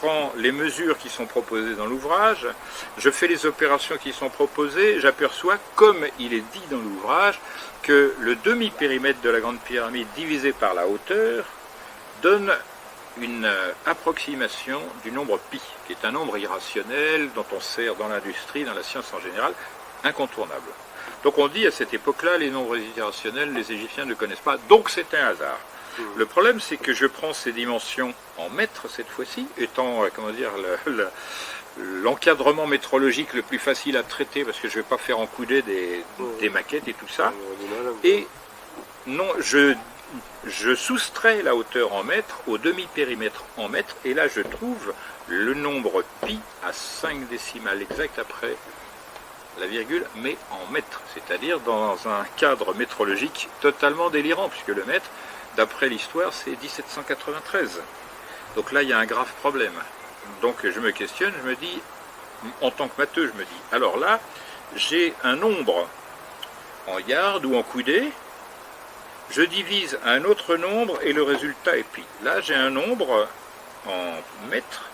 prends les mesures qui sont proposées dans l'ouvrage, je fais les opérations qui sont proposées, j'aperçois, comme il est dit dans l'ouvrage, que le demi-périmètre de la Grande Pyramide divisé par la hauteur donne une approximation du nombre pi, qui est un nombre irrationnel dont on sert dans l'industrie, dans la science en général, incontournable. Donc on dit à cette époque-là, les nombres irrationnels, les Égyptiens ne connaissent pas, donc c'est un hasard. Le problème, c'est que je prends ces dimensions en mètres cette fois-ci, étant, comment dire, l'encadrement métrologique le plus facile à traiter, parce que je ne vais pas faire encouder des maquettes et tout ça. Et non, je soustrais la hauteur en mètres au demi-périmètre en mètres, et là je trouve le nombre pi à 5 décimales exactes après la virgule, mais en mètres, c'est-à-dire dans un cadre métrologique totalement délirant, puisque le mètre, d'après l'histoire, c'est 1793. Donc là, il y a un grave problème. Donc je me questionne, je me dis, en tant que matheux, je me dis, alors là, j'ai un nombre en yards ou en coudées, je divise un autre nombre et le résultat est pi. Là, j'ai un nombre en mètres,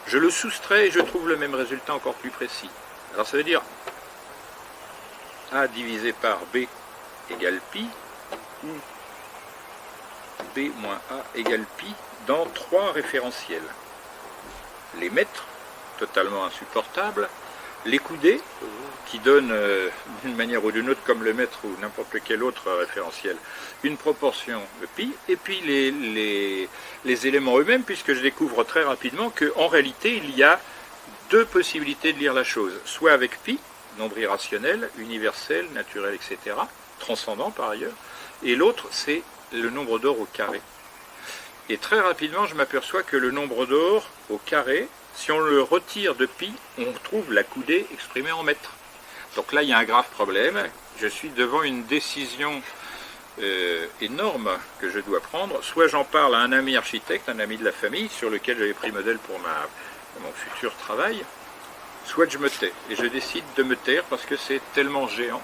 je le soustrais et je trouve le même résultat encore plus précis. Alors ça veut dire A divisé par B égale pi, ou B moins A égale pi dans 3 référentiels. Les mètres, totalement insupportables, les coudées, qui donnent d'une manière ou d'une autre, comme le mètre ou n'importe quel autre référentiel, une proportion de pi, et puis les éléments eux-mêmes, puisque je découvre très rapidement qu'en réalité, il y a 2 possibilités de lire la chose, soit avec pi, nombre irrationnel, universel, naturel, etc., transcendant par ailleurs, et l'autre, c'est le nombre d'or au carré. Et très rapidement, je m'aperçois que le nombre d'or au carré, si on le retire de pi, on trouve la coudée exprimée en mètres. Donc là, il y a un grave problème. Je suis devant une décision énorme que je dois prendre. Soit j'en parle à un ami architecte, un ami de la famille, sur lequel j'avais pris modèle pour mon futur travail, soit je me tais. Et je décide de me taire parce que c'est tellement géant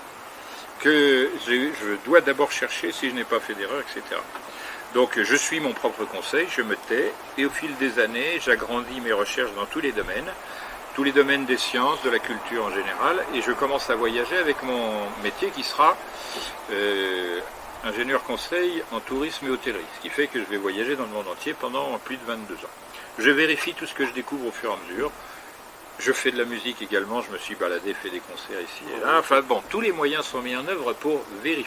que je dois d'abord chercher si je n'ai pas fait d'erreur, etc. Donc je suis mon propre conseil, je me tais, et au fil des années, j'agrandis mes recherches dans tous les domaines des sciences, de la culture en général, et je commence à voyager avec mon métier qui sera ingénieur conseil en tourisme et hôtellerie, ce qui fait que je vais voyager dans le monde entier pendant plus de 22 ans. Je vérifie tout ce que je découvre au fur et à mesure. Je fais de la musique également, je me suis baladé, fait des concerts ici et là. Enfin bon, tous les moyens sont mis en œuvre pour vérifier.